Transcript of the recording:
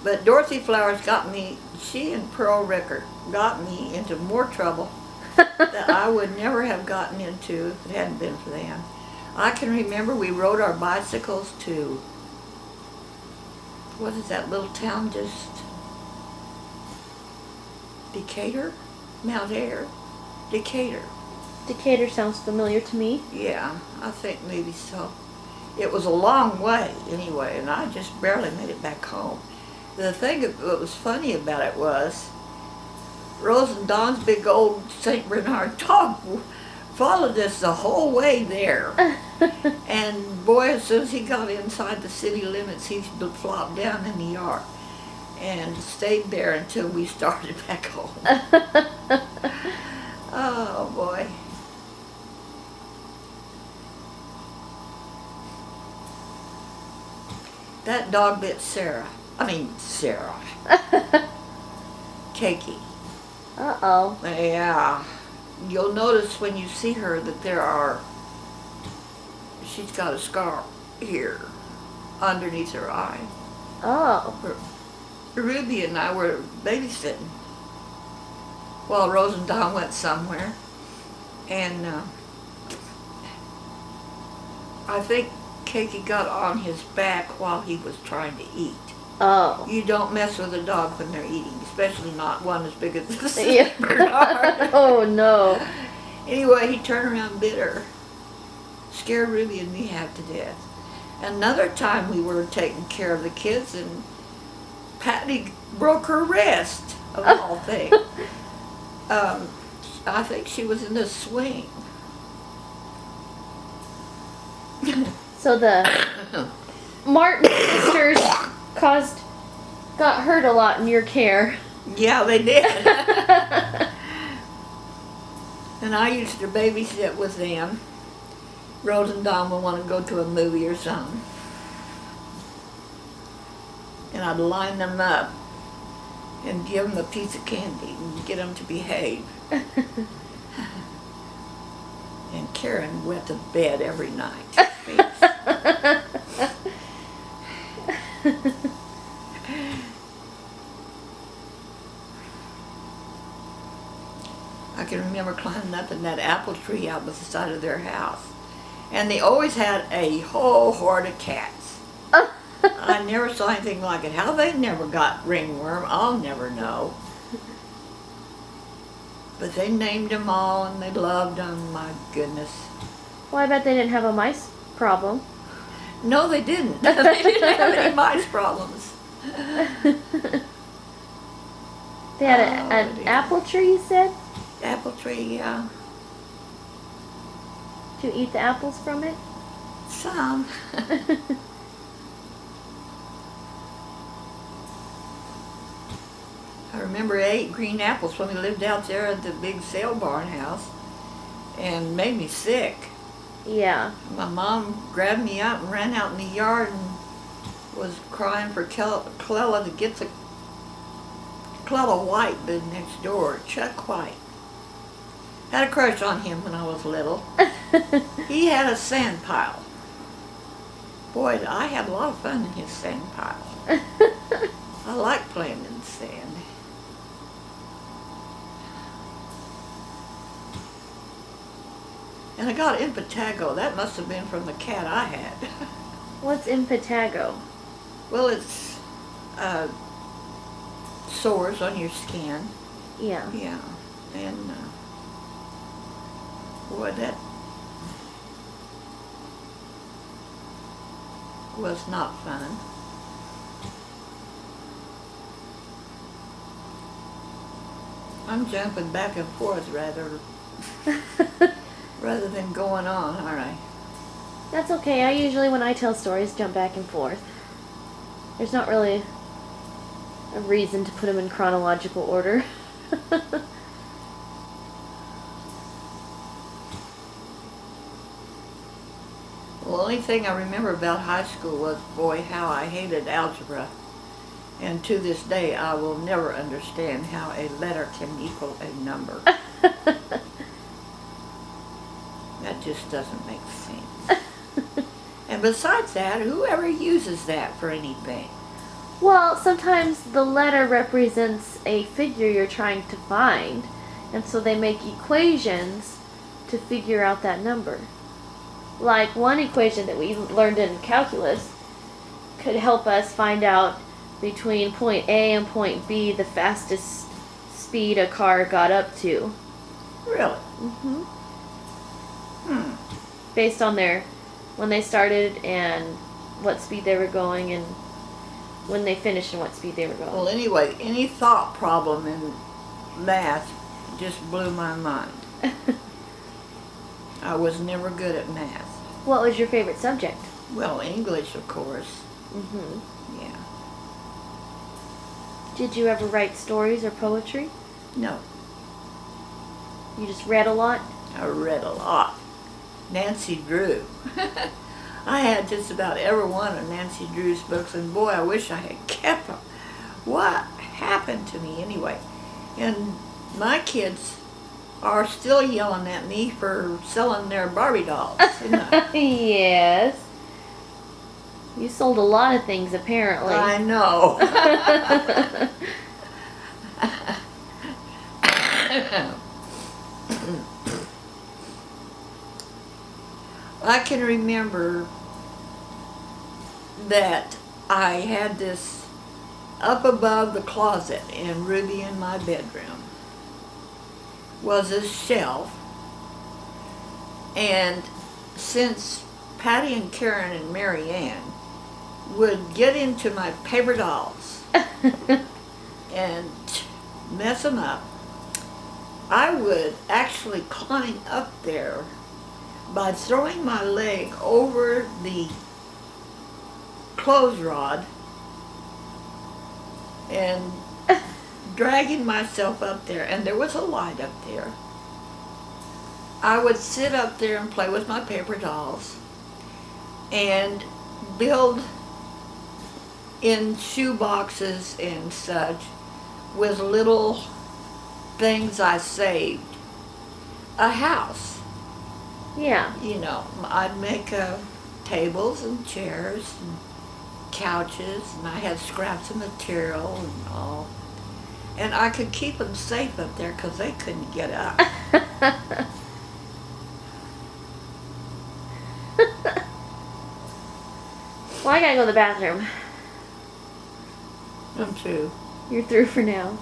But Dorothy Flowers got me, she and Pearl Rickard got me into more trouble that I would never have gotten into if it hadn't been for them. I can remember we rode our bicycles to, what is that little town just, Decatur? Mount Air? Decatur. Decatur sounds familiar to me. Yeah, I think maybe so. It was a long way anyway, and I just barely made it back home. The thing that was funny about it was Rose and Don's big old St. Bernard dog followed us the whole way there. And boy, as soon as he got inside the city limits, he flopped down in the yard and stayed there until we started back home. Oh boy. That dog bit Sarah. Cakey. Uh-oh. Yeah. You'll notice when you see her that she's got a scar here underneath her eye. Oh. Ruby and I were babysitting while Rose and Don went somewhere. And I think Cakey got on his back while he was trying to eat. Oh. You don't mess with a dog when they're eating, especially not one as big as this Yeah. Bernard. Oh no. Anyway, he turned around and bit her. Scared Ruby and me half to death. Another time we were taking care of the kids and Patty broke her wrist, of all things. I think she was in the swing. So the Martin sisters got hurt a lot in your care. Yeah, they did. And I used to babysit with them. Rose and Don would want to go to a movie or something. And I'd line them up and give them a piece of candy and get them to behave. And Karen wet the bed every night. I can remember climbing up in that apple tree out beside of their house. And they always had a whole horde of cats. I never saw anything like it. How they never got ringworm, I'll never know. But they named them all and they loved them, my goodness. Well, I bet they didn't have a mice problem. No, they didn't. They didn't have any mice problems. They had an apple tree, you said? Apple tree, yeah. Did you eat the apples from it? Some. I remember I ate green apples when we lived out there at the big sale barn house and made me sick. Yeah. My mom grabbed me up and ran out in the yard and was crying for Clella to get the Clella White lived next door, Chuck White. Had a crush on him when I was little. He had a sand pile. Boy, I had a lot of fun in his sand pile. I like playing in the sand. And I got impetigo. That must have been from the cat I had. What's impetigo? Well, it's sores on your skin. Yeah. Yeah. And boy, that was not fun. I'm jumping back and forth rather than going on, aren't I? That's okay. I usually, when I tell stories, jump back and forth. There's not really a reason to put them in chronological order. The only thing I remember about high school was, boy, how I hated algebra. And to this day, I will never understand how a letter can equal a number. That just doesn't make sense. And besides that, whoever uses that for anything? Well, sometimes the letter represents a figure you're trying to find, and so they make equations to figure out that number. Like one equation that we learned in calculus could help us find out between point A and point B the fastest speed a car got up to. Really? Mm-hmm. Hmm. Based on when they started and what speed they were going, and when they finished and what speed they were going. Well, anyway, any thought problem in math just blew my mind. I was never good at math. What was your favorite subject? Well, English, of course. Mm-hmm. Yeah. Did you ever write stories or poetry? No, You just read a lot? I read a lot. Nancy Drew. I had just about every one of Nancy Drew's books, and boy, I wish I had kept them. What happened to me anyway? And my kids are still yelling at me for selling their Barbie dolls. You know? Yes. You sold a lot of things, apparently. I know. I can remember that I had this up above the closet in Ruby in my bedroom was a shelf, and since Patty and Karen and Mary Ann would get into my paper dolls and mess them up, I would actually climb up there by throwing my leg over the clothes rod and dragging myself up there, and there was a light up there. I would sit up there and play with my paper dolls and build in shoe boxes and such with little things I saved a house. Yeah. You know, I'd make tables and chairs and couches, and I had scraps of material and all. And I could keep them safe up there because they couldn't get up. Well, I gotta go to the bathroom. Them too. You're through for now.